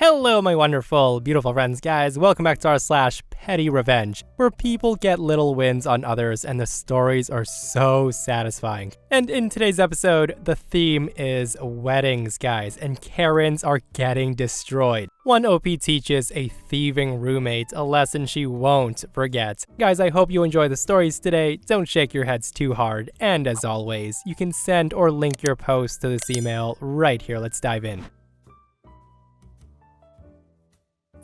Hello, my wonderful, beautiful friends, guys. Welcome back to our /PettyRevenge, where people get little wins on others and the stories are so satisfying. And in today's episode, the theme is weddings, guys, and Karens are getting destroyed. One OP teaches a thieving roommate a lesson she won't forget. Guys, I hope you enjoy the stories today. Don't shake your heads too hard. And as always, you can send or link your post to this email right here. Let's dive in.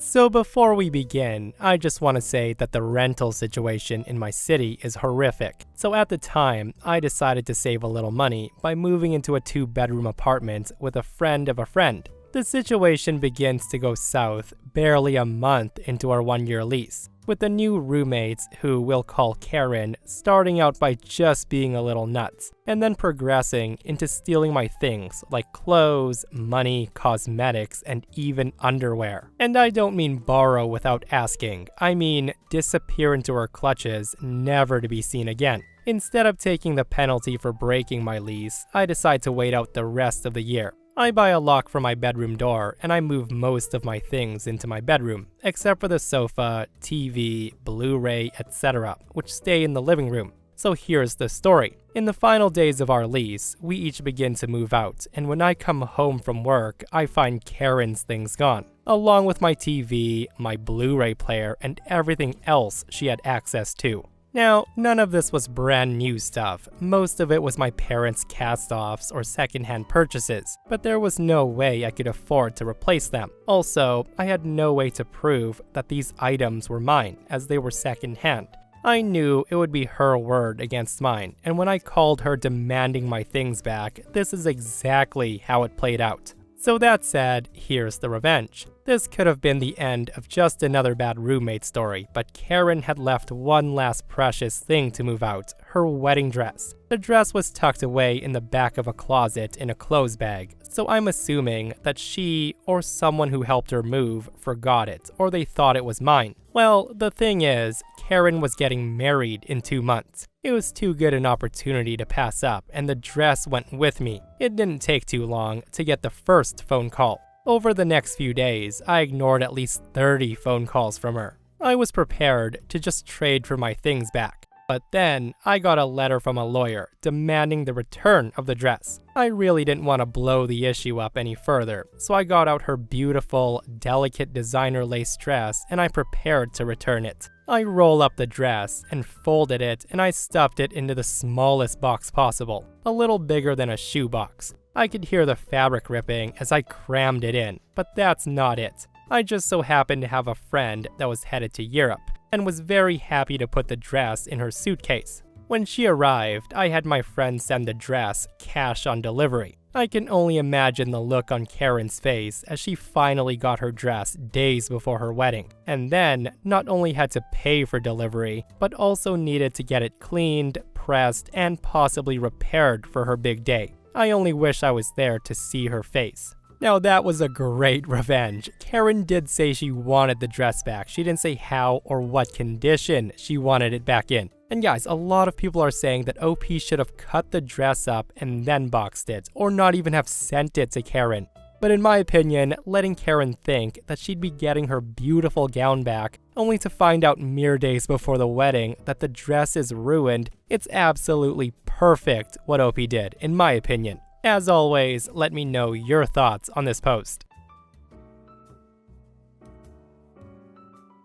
So before we begin, I just want to say that the rental situation in my city is horrific. So at the time, I decided to save a little money by moving into a 2-bedroom apartment with a friend of a friend. The situation begins to go south barely a month into our 1-year lease, with the new roommates, who we'll call Karen, starting out by just being a little nuts, and then progressing into stealing my things like clothes, money, cosmetics, and even underwear. And I don't mean borrow without asking, I mean disappear into her clutches, never to be seen again. Instead of taking the penalty for breaking my lease, I decide to wait out the rest of the year. I buy a lock for my bedroom door, and I move most of my things into my bedroom, except for the sofa, TV, Blu-ray, etc., which stay in the living room. So here's the story. In the final days of our lease, we each begin to move out, and when I come home from work, I find Karen's things gone, along with my TV, my Blu-ray player, and everything else she had access to. Now, none of this was brand new stuff. Most of it was my parents' cast-offs or secondhand purchases, but there was no way I could afford to replace them. Also, I had no way to prove that these items were mine, as they were secondhand. I knew it would be her word against mine, and when I called her demanding my things back, this is exactly how it played out. So that said, here's the revenge. This could have been the end of just another bad roommate story, but Karen had left one last precious thing to move out, her wedding dress. The dress was tucked away in the back of a closet in a clothes bag, so I'm assuming that she, or someone who helped her move, forgot it, or they thought it was mine. Well, the thing is, Karen was getting married in 2 months. It was too good an opportunity to pass up, and the dress went with me. It didn't take too long to get the first phone call. Over the next few days, I ignored at least 30 phone calls from her. I was prepared to just trade for my things back. But then, I got a letter from a lawyer demanding the return of the dress. I really didn't want to blow the issue up any further, so I got out her beautiful, delicate designer lace dress and I prepared to return it. I roll up the dress and folded it, and I stuffed it into the smallest box possible, a little bigger than a shoebox. I could hear the fabric ripping as I crammed it in, but that's not it. I just so happened to have a friend that was headed to Europe, and was very happy to put the dress in her suitcase. When she arrived, I had my friend send the dress cash on delivery. I can only imagine the look on Karen's face as she finally got her dress days before her wedding, and then not only had to pay for delivery, but also needed to get it cleaned, pressed, and possibly repaired for her big day. I only wish I was there to see her face. Now that was a great revenge. Karen did say she wanted the dress back. She didn't say how or what condition she wanted it back in. And guys, a lot of people are saying that OP should have cut the dress up and then boxed it, or not even have sent it to Karen. But in my opinion, letting Karen think that she'd be getting her beautiful gown back, only to find out mere days before the wedding that the dress is ruined, it's absolutely perfect what OP did, in my opinion. As always, let me know your thoughts on this post.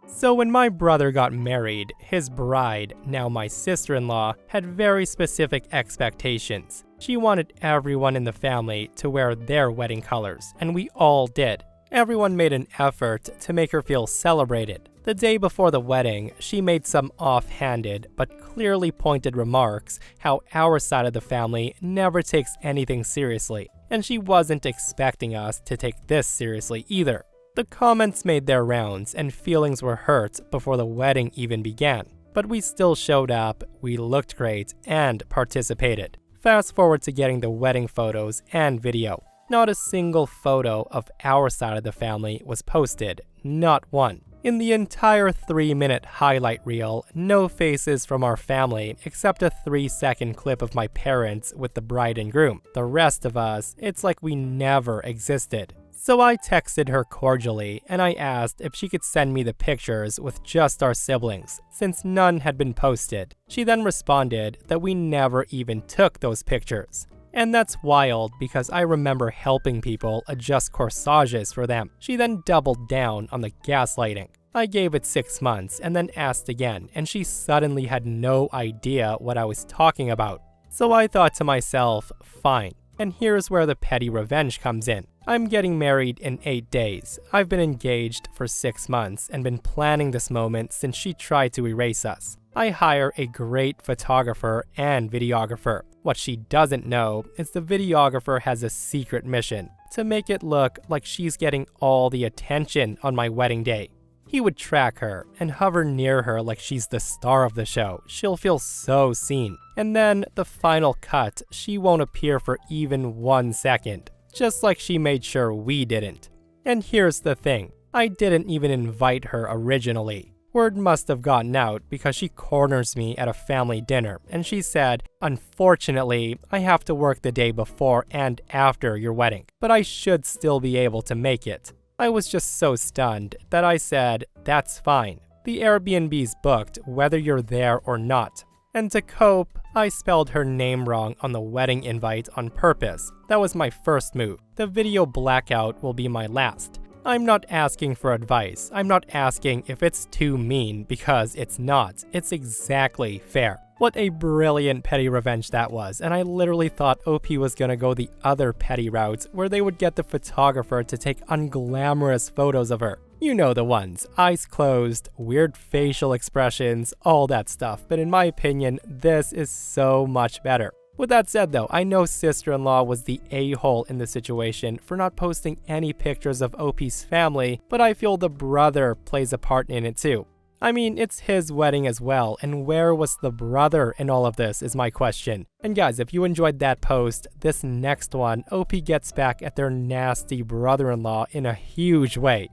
So when my brother got married, his bride, now my sister-in-law, had very specific expectations. She wanted everyone in the family to wear their wedding colors, and we all did. Everyone made an effort to make her feel celebrated. The day before the wedding, she made some offhanded but clearly pointed remarks how our side of the family never takes anything seriously, and she wasn't expecting us to take this seriously either. The comments made their rounds and feelings were hurt before the wedding even began, but we still showed up, we looked great, and participated. Fast forward to getting the wedding photos and video. Not a single photo of our side of the family was posted, not one. In the entire 3-minute highlight reel, no faces from our family except a 3-second clip of my parents with the bride and groom. The rest of us, it's like we never existed. So I texted her cordially and I asked if she could send me the pictures with just our siblings, since none had been posted. She then responded that we never even took those pictures. And that's wild because I remember helping people adjust corsages for them. She then doubled down on the gaslighting. I gave it 6 months and then asked again, and she suddenly had no idea what I was talking about. So I thought to myself, fine. And here's where the petty revenge comes in. I'm getting married in 8 days. I've been engaged for 6 months and been planning this moment since she tried to erase us. I hire a great photographer and videographer. What she doesn't know is the videographer has a secret mission to make it look like she's getting all the attention on my wedding day. He would track her and hover near her like she's the star of the show. She'll feel so seen. And then the final cut, she won't appear for even 1 second. Just like she made sure we didn't. And here's the thing, I didn't even invite her originally. Word must have gotten out because she corners me at a family dinner and she said, "Unfortunately, I have to work the day before and after your wedding, but I should still be able to make it." I was just so stunned that I said, "That's fine. The Airbnb's booked whether you're there or not." And to cope, I spelled her name wrong on the wedding invite on purpose. That was my first move. The video blackout will be my last. I'm not asking for advice. I'm not asking if it's too mean because it's not. It's exactly fair. What a brilliant petty revenge that was, and I literally thought OP was gonna go the other petty route where they would get the photographer to take unglamorous photos of her. You know the ones, eyes closed, weird facial expressions, all that stuff, but in my opinion, this is so much better. With that said though, I know sister-in-law was the a-hole in the situation for not posting any pictures of OP's family, but I feel the brother plays a part in it too. I mean, it's his wedding as well, and where was the brother in all of this is my question. And guys, if you enjoyed that post, this next one, OP gets back at their nasty brother-in-law in a huge way.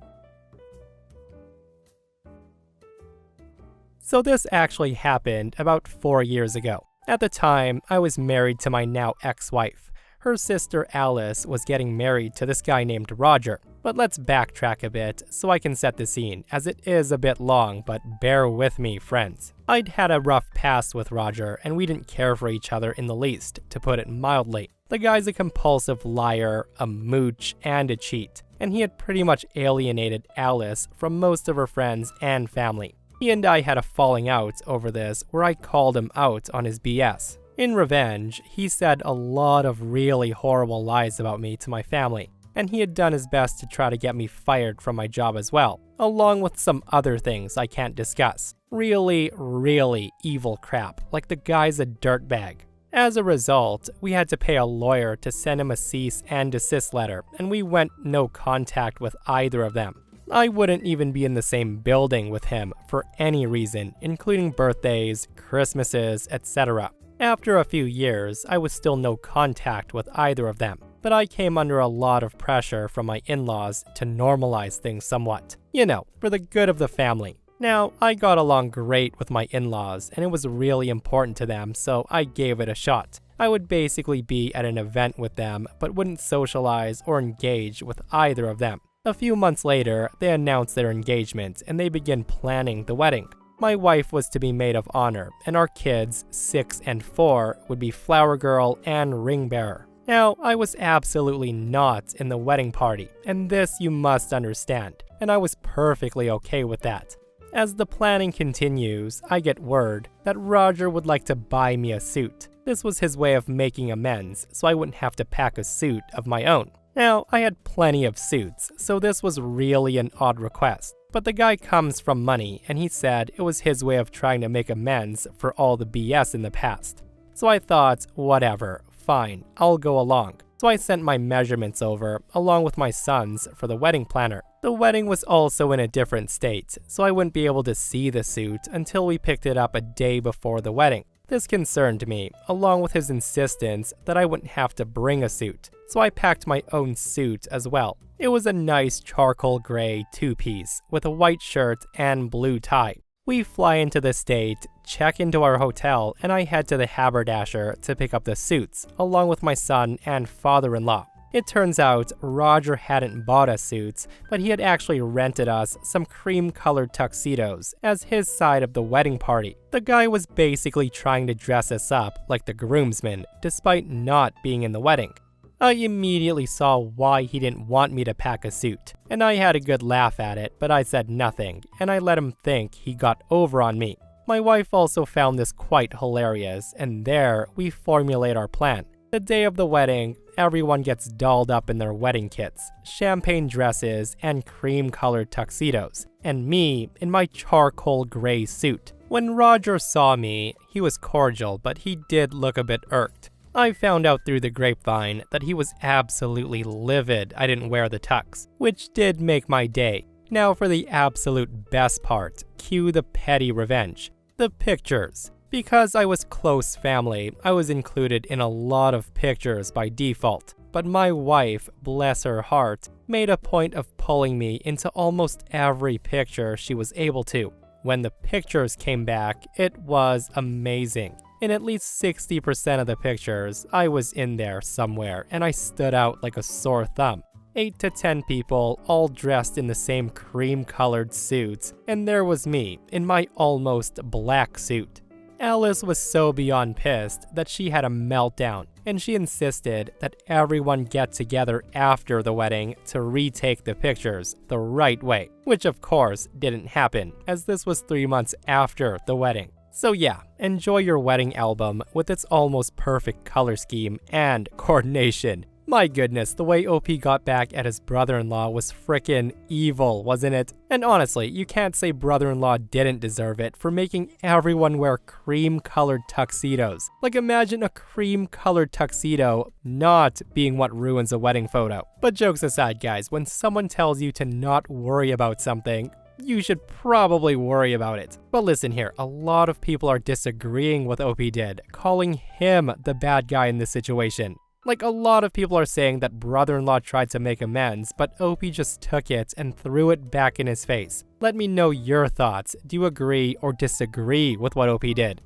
So this actually happened about 4 years ago. At the time, I was married to my now ex-wife. Her sister Alice was getting married to this guy named Roger. But let's backtrack a bit so I can set the scene, as it is a bit long, but bear with me, friends. I'd had a rough past with Roger, and we didn't care for each other in the least, to put it mildly. The guy's a compulsive liar, a mooch, and a cheat, and he had pretty much alienated Alice from most of her friends and family. He and I had a falling out over this where I called him out on his BS. In revenge, he said a lot of really horrible lies about me to my family, and he had done his best to try to get me fired from my job as well, along with some other things I can't discuss. Really, really evil crap, like the guy's a dirtbag. As a result, we had to pay a lawyer to send him a cease and desist letter, and we went no contact with either of them. I wouldn't even be in the same building with him for any reason, including birthdays, Christmases, etc. After a few years, I was still no contact with either of them, but I came under a lot of pressure from my in-laws to normalize things somewhat. You know, for the good of the family. Now, I got along great with my in-laws, and it was really important to them, so I gave it a shot. I would basically be at an event with them, but wouldn't socialize or engage with either of them. A few months later, they announced their engagement, and they began planning the wedding. My wife was to be maid of honor, and our kids, 6 and 4, would be flower girl and ring bearer. Now, I was absolutely not in the wedding party, and this you must understand, and I was perfectly okay with that. As the planning continues, I get word that Roger would like to buy me a suit. This was his way of making amends, so I wouldn't have to pack a suit of my own. Now, I had plenty of suits, so this was really an odd request. But the guy comes from money, and he said it was his way of trying to make amends for all the BS in the past. So I thought, whatever, fine, I'll go along. So I sent my measurements over, along with my son's, for the wedding planner. The wedding was also in a different state, so I wouldn't be able to see the suit until we picked it up a day before the wedding. This concerned me, along with his insistence that I wouldn't have to bring a suit, so I packed my own suit as well. It was a nice charcoal gray 2-piece with a white shirt and blue tie. We fly into the state, check into our hotel, and I head to the haberdasher to pick up the suits, along with my son and father-in-law. It turns out Roger hadn't bought us suits, but he had actually rented us some cream-colored tuxedos as his side of the wedding party. The guy was basically trying to dress us up like the groomsmen, despite not being in the wedding. I immediately saw why he didn't want me to pack a suit, and I had a good laugh at it, but I said nothing, and I let him think he got over on me. My wife also found this quite hilarious, and there we formulate our plan. The day of the wedding, everyone gets dolled up in their wedding kits, champagne dresses, and cream-colored tuxedos, and me in my charcoal gray suit. When Roger saw me, he was cordial, but he did look a bit irked. I found out through the grapevine that he was absolutely livid I didn't wear the tux, which did make my day. Now for the absolute best part, cue the petty revenge. The pictures. Because I was close family, I was included in a lot of pictures by default. But my wife, bless her heart, made a point of pulling me into almost every picture she was able to. When the pictures came back, it was amazing. In at least 60% of the pictures, I was in there somewhere, and I stood out like a sore thumb. 8 to 10 people, all dressed in the same cream-colored suits, and there was me, in my almost black suit. Alice was so beyond pissed that she had a meltdown, and she insisted that everyone get together after the wedding to retake the pictures the right way, which of course didn't happen, as this was 3 months after the wedding. So yeah, enjoy your wedding album with its almost perfect color scheme and coordination. My goodness, the way OP got back at his brother-in-law was frickin' evil, wasn't it? And honestly, you can't say brother-in-law didn't deserve it for making everyone wear cream-colored tuxedos. Like, imagine a cream-colored tuxedo not being what ruins a wedding photo. But jokes aside, guys, when someone tells you to not worry about something, you should probably worry about it. But listen here, a lot of people are disagreeing with OP did, calling him the bad guy in this situation. Like, a lot of people are saying that brother-in-law tried to make amends, but OP just took it and threw it back in his face. Let me know your thoughts. Do you agree or disagree with what OP did?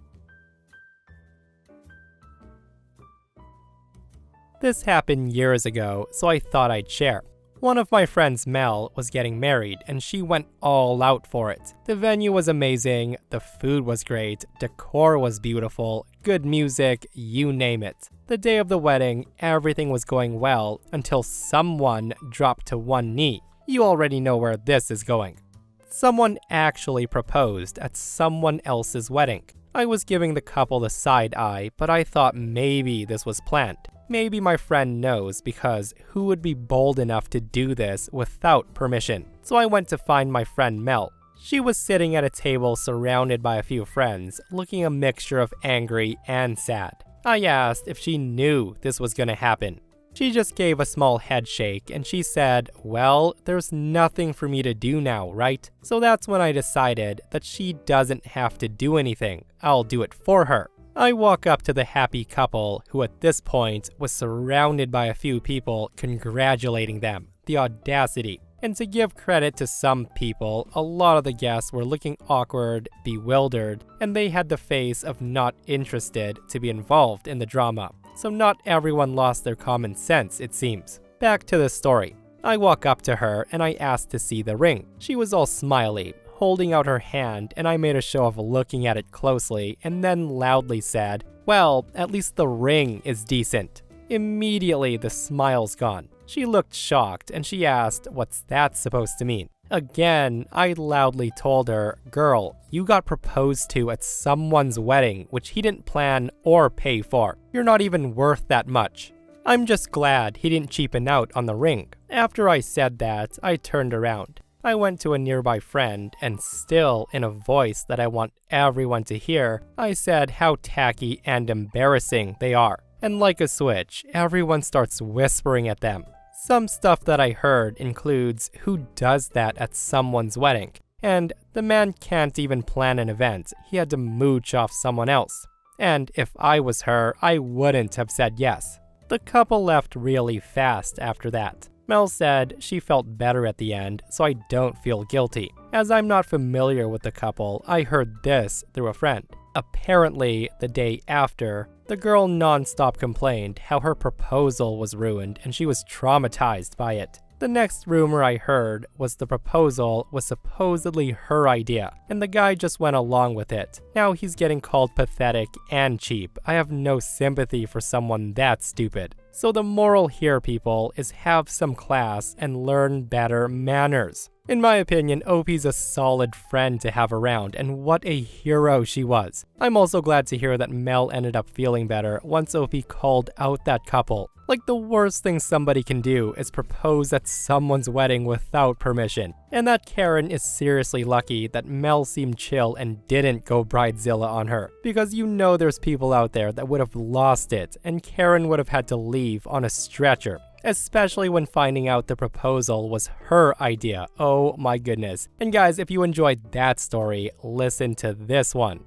This happened years ago, so I thought I'd share. One of my friends, Mel, was getting married, and she went all out for it. The venue was amazing, the food was great, decor was beautiful, good music, you name it. The day of the wedding, everything was going well until someone dropped to one knee. You already know where this is going. Someone actually proposed at someone else's wedding. I was giving the couple the side eye, but I thought maybe this was planned. Maybe my friend knows, because who would be bold enough to do this without permission? So I went to find my friend Mel. She was sitting at a table surrounded by a few friends, looking a mixture of angry and sad. I asked if she knew this was gonna happen. She just gave a small head shake and she said, well, there's nothing for me to do now, right? So that's when I decided that she doesn't have to do anything. I'll do it for her. I walk up to the happy couple, who at this point was surrounded by a few people congratulating them. The audacity. And to give credit to some people, a lot of the guests were looking awkward, bewildered, and they had the face of not interested to be involved in the drama. So not everyone lost their common sense, it seems. Back to the story. I walk up to her and I asked to see the ring. She was all smiley, holding out her hand, and I made a show of looking at it closely and then loudly said, well, at least the ring is decent. Immediately, the smile's gone. She looked shocked and she asked, what's that supposed to mean? Again, I loudly told her, girl, you got proposed to at someone's wedding, which he didn't plan or pay for. You're not even worth that much. I'm just glad he didn't cheapen out on the ring. After I said that, I turned around. I went to a nearby friend, and still in a voice that I want everyone to hear, I said how tacky and embarrassing they are. And like a switch, everyone starts whispering at them. Some stuff that I heard includes who does that at someone's wedding, and the man can't even plan an event, he had to mooch off someone else. And if I was her, I wouldn't have said yes. The couple left really fast after that. Mel said she felt better at the end, so I don't feel guilty. As I'm not familiar with the couple, I heard this through a friend. Apparently, the day after, the girl non-stop complained how her proposal was ruined and she was traumatized by it. The next rumor I heard was the proposal was supposedly her idea, and the guy just went along with it. Now he's getting called pathetic and cheap. I have no sympathy for someone that stupid. So the moral here, people, is have some class and learn better manners. In my opinion, OP's a solid friend to have around, and what a hero she was. I'm also glad to hear that Mel ended up feeling better once OP called out that couple. Like, the worst thing somebody can do is propose at someone's wedding without permission. And that Karen is seriously lucky that Mel seemed chill and didn't go bridezilla on her. Because you know there's people out there that would have lost it, and Karen would have had to leave on a stretcher. Especially when finding out the proposal was her idea. Oh my goodness. And guys, if you enjoyed that story, listen to this one.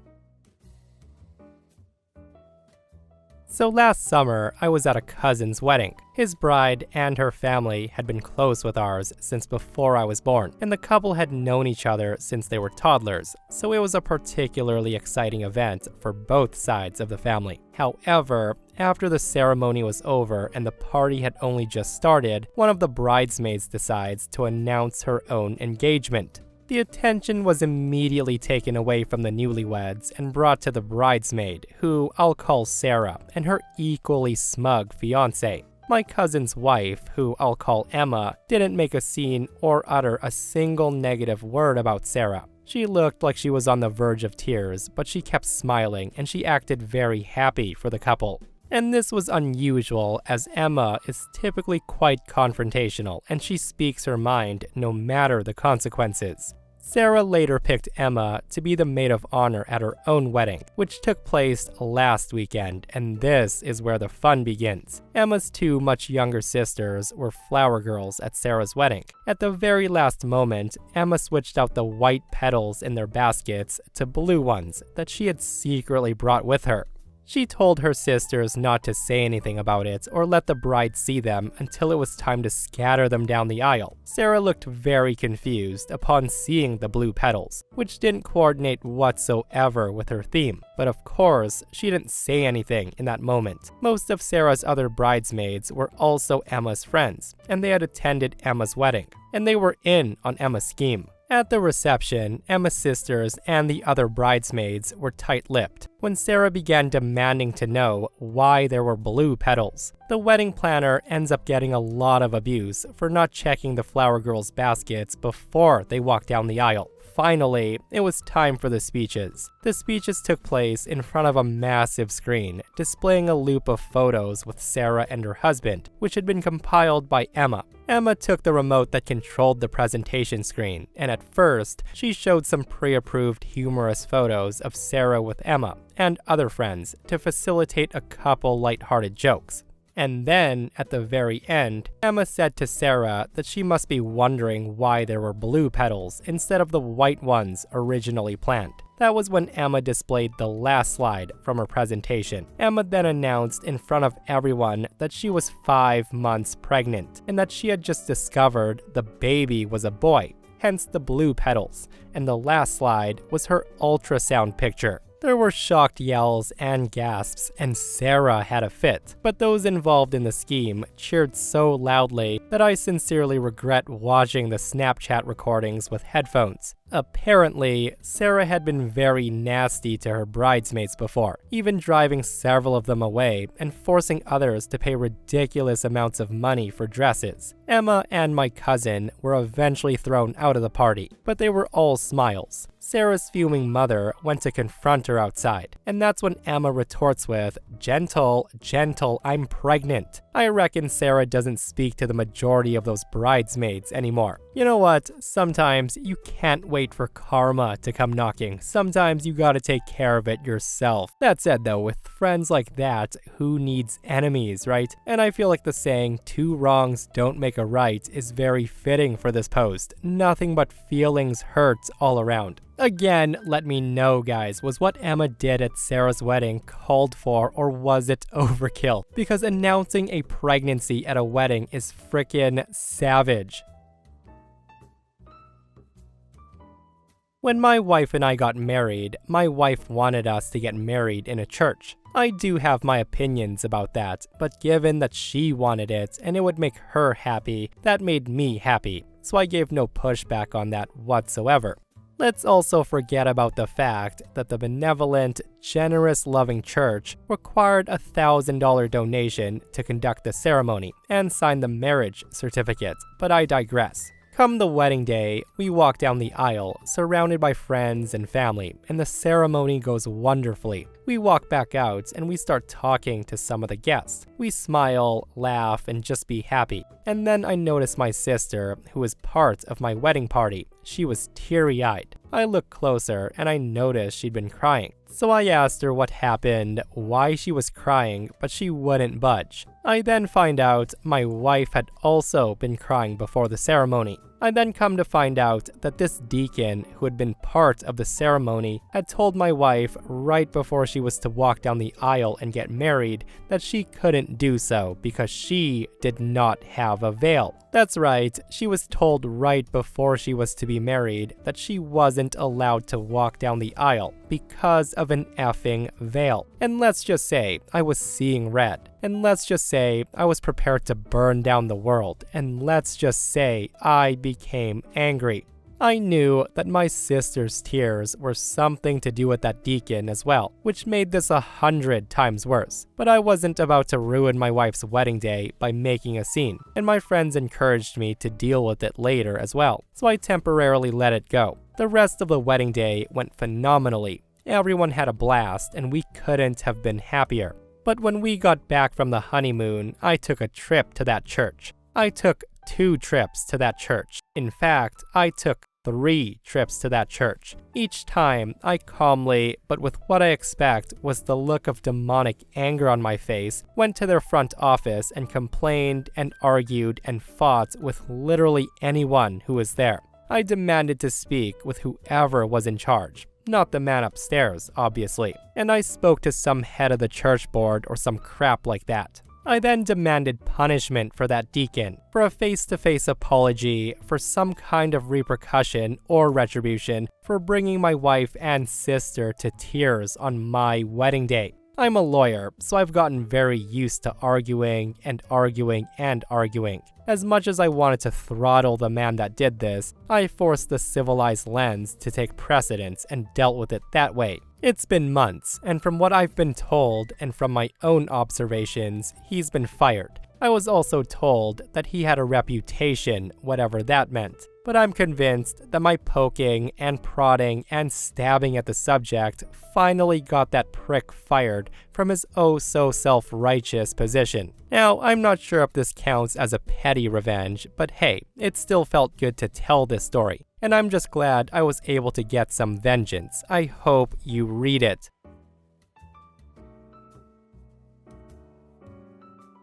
So last summer, I was at a cousin's wedding. His bride and her family had been close with ours since before I was born, and the couple had known each other since they were toddlers, so it was a particularly exciting event for both sides of the family. However, after the ceremony was over and the party had only just started, one of the bridesmaids decides to announce her own engagement. The attention was immediately taken away from the newlyweds and brought to the bridesmaid, who I'll call Sarah, and her equally smug fiancé. My cousin's wife, who I'll call Emma, didn't make a scene or utter a single negative word about Sarah. She looked like she was on the verge of tears, but she kept smiling and she acted very happy for the couple. And this was unusual, as Emma is typically quite confrontational and she speaks her mind no matter the consequences. Sarah later picked Emma to be the maid of honor at her own wedding, which took place last weekend, and this is where the fun begins. Emma's two much younger sisters were flower girls at Sarah's wedding. At the very last moment, Emma switched out the white petals in their baskets to blue ones that she had secretly brought with her. She told her sisters not to say anything about it or let the bride see them until it was time to scatter them down the aisle. Sarah looked very confused upon seeing the blue petals, which didn't coordinate whatsoever with her theme. But of course, she didn't say anything in that moment. Most of Sarah's other bridesmaids were also Emma's friends, and they had attended Emma's wedding, and they were in on Emma's scheme. At the reception, Emma's sisters and the other bridesmaids were tight-lipped when Sarah began demanding to know why there were blue petals. The wedding planner ends up getting a lot of abuse for not checking the flower girls' baskets before they walked down the aisle. Finally, it was time for the speeches. The speeches took place in front of a massive screen, displaying a loop of photos with Sarah and her husband, which had been compiled by Emma. Emma took the remote that controlled the presentation screen, and at first, she showed some pre-approved humorous photos of Sarah with Emma and other friends to facilitate a couple lighthearted jokes. And then, at the very end, Emma said to Sarah that she must be wondering why there were blue petals instead of the white ones originally planned. That was when Emma displayed the last slide from her presentation. Emma then announced in front of everyone that she was 5 months pregnant and that she had just discovered the baby was a boy, hence the blue petals, and the last slide was her ultrasound picture. There were shocked yells and gasps, and Sarah had a fit, but those involved in the scheme cheered so loudly that I sincerely regret watching the Snapchat recordings with headphones. Apparently, Sarah had been very nasty to her bridesmaids before, even driving several of them away and forcing others to pay ridiculous amounts of money for dresses. Emma and my cousin were eventually thrown out of the party, but they were all smiles. Sarah's fuming mother went to confront her outside, and that's when Emma retorts with, "Gentle, gentle, I'm pregnant." I reckon Sarah doesn't speak to the majority of those bridesmaids anymore. You know what? Sometimes you can't wait for karma to come knocking. Sometimes you gotta take care of it yourself. That said though, with friends like that, who needs enemies, right? And I feel like the saying, "two wrongs don't make a right," is very fitting for this post. Nothing but feelings hurt all around. Again, let me know, guys, was what Emma did at Sarah's wedding called for, or was it overkill? Because announcing a pregnancy at a wedding is frickin' savage. When my wife and I got married, my wife wanted us to get married in a church. I do have my opinions about that, but given that she wanted it and it would make her happy, that made me happy, so I gave no pushback on that whatsoever. Let's also forget about the fact that the benevolent, generous, loving church required a $1,000 donation to conduct the ceremony and sign the marriage certificate, but I digress. Come the wedding day, we walk down the aisle, surrounded by friends and family, and the ceremony goes wonderfully. We walk back out and we start talking to some of the guests. We smile, laugh, and just be happy. And then I notice my sister, who was part of my wedding party. She was teary-eyed. I looked closer and I noticed she'd been crying. So I asked her what happened, why she was crying, but she wouldn't budge. I then find out my wife had also been crying before the ceremony. I then come to find out that this deacon, who had been part of the ceremony, had told my wife right before she was to walk down the aisle and get married that she couldn't do so because she did not have a veil. That's right, she was told right before she was to be married that she wasn't allowed to walk down the aisle because of an effing veil. And let's just say I was seeing red. And let's just say I was prepared to burn down the world. And let's just say I became angry. I knew that my sister's tears were something to do with that deacon as well, which made this 100 times worse. But I wasn't about to ruin my wife's wedding day by making a scene, and my friends encouraged me to deal with it later as well, so I temporarily let it go. The rest of the wedding day went phenomenally. Everyone had a blast, and we couldn't have been happier. But when we got back from the honeymoon, I took a trip to that church. I took 2 trips to that church. In fact, I took 3 trips to that church. Each time, I calmly, but with what I expect was the look of demonic anger on my face, went to their front office and complained and argued and fought with literally anyone who was there. I demanded to speak with whoever was in charge. Not the man upstairs, obviously. And I spoke to some head of the church board or some crap like that. I then demanded punishment for that deacon, for a face-to-face apology, for some kind of repercussion or retribution for bringing my wife and sister to tears on my wedding day. I'm a lawyer, so I've gotten very used to arguing and arguing and arguing. As much as I wanted to throttle the man that did this, I forced the civilized lens to take precedence and dealt with it that way. It's been months, and from what I've been told and from my own observations, he's been fired. I was also told that he had a reputation, whatever that meant. But I'm convinced that my poking and prodding and stabbing at the subject finally got that prick fired from his oh-so-self-righteous position. Now, I'm not sure if this counts as a petty revenge, but hey, it still felt good to tell this story. And I'm just glad I was able to get some vengeance. I hope you read it.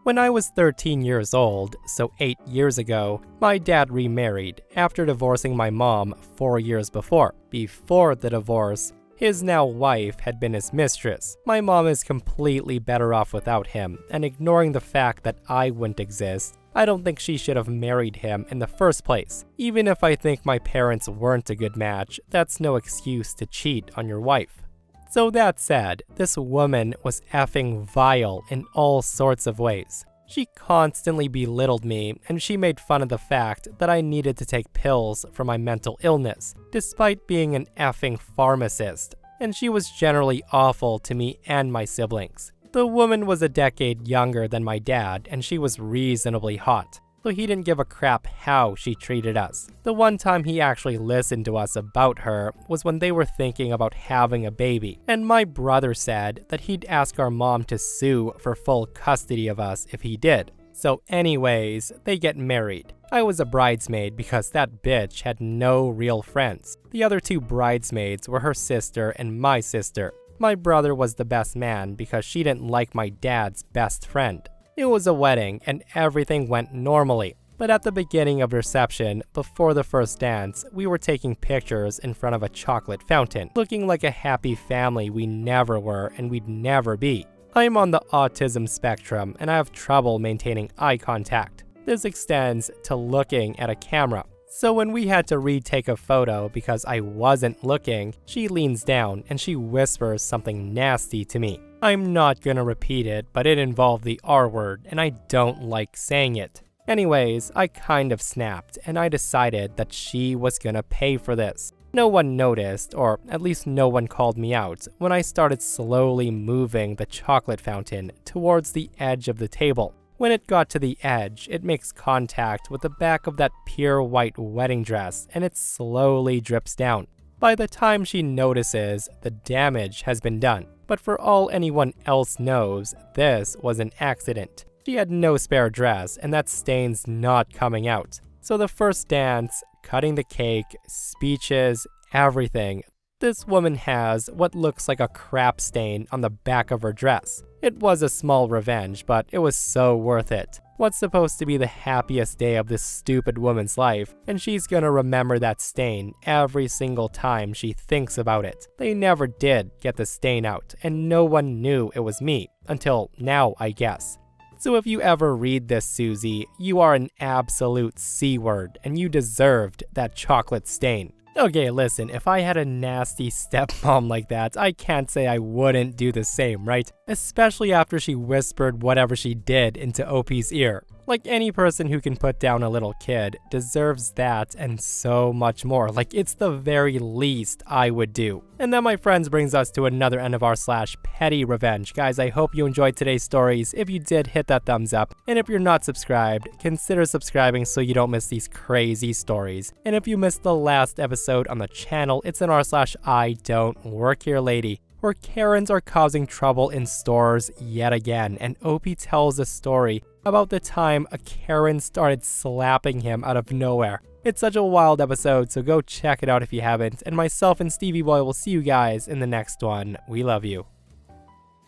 When I was 13 years old, so 8 years ago, my dad remarried after divorcing my mom 4 years before. Before the divorce, his now wife had been his mistress. My mom is completely better off without him, and ignoring the fact that I wouldn't exist, I don't think she should have married him in the first place. Even if I think my parents weren't a good match, that's no excuse to cheat on your wife. So that said, this woman was effing vile in all sorts of ways. She constantly belittled me, and she made fun of the fact that I needed to take pills for my mental illness, despite being an effing pharmacist. And she was generally awful to me and my siblings. The woman was a decade younger than my dad, and she was reasonably hot. So he didn't give a crap how she treated us. The one time he actually listened to us about her was when they were thinking about having a baby, and my brother said that he'd ask our mom to sue for full custody of us if he did. So anyways, they get married. I was a bridesmaid because that bitch had no real friends. The other 2 bridesmaids were her sister and my sister. My brother was the best man because she didn't like my dad's best friend. It was a wedding and everything went normally. But at the beginning of reception, before the first dance, we were taking pictures in front of a chocolate fountain, looking like a happy family we never were and we'd never be. I'm on the autism spectrum and I have trouble maintaining eye contact. This extends to looking at a camera. So when we had to retake a photo because I wasn't looking, she leans down and she whispers something nasty to me. I'm not gonna repeat it, but it involved the R word and I don't like saying it. Anyways, I kind of snapped and I decided that she was gonna pay for this. No one noticed, or at least no one called me out, when I started slowly moving the chocolate fountain towards the edge of the table. When it got to the edge, it makes contact with the back of that pure white wedding dress and it slowly drips down. By the time she notices, the damage has been done. But for all anyone else knows, this was an accident. She had no spare dress and that stain's not coming out. So the first dance, cutting the cake, speeches, everything, this woman has what looks like a crap stain on the back of her dress. It was a small revenge, but it was so worth it. What's supposed to be the happiest day of this stupid woman's life, and she's gonna remember that stain every single time she thinks about it. They never did get the stain out, and no one knew it was me, until now, I guess. So if you ever read this, Susie, you are an absolute C-word, and you deserved that chocolate stain. Okay, listen, if I had a nasty stepmom like that, I can't say I wouldn't do the same, right? Especially after she whispered whatever she did into OP's ear. Like, any person who can put down a little kid deserves that and so much more. Like, it's the very least I would do. And that, my friends, brings us to another end of our /PettyRevenge. Guys, I hope you enjoyed today's stories. If you did, hit that thumbs up. And if you're not subscribed, consider subscribing so you don't miss these crazy stories. And if you missed the last episode on the channel, it's in our /I don't work here lady, where Karens are causing trouble in stores yet again, and Opie tells a story about the time a Karen started slapping him out of nowhere. It's such a wild episode, so go check it out if you haven't, and myself and Stevie Boy will see you guys in the next one. We love you.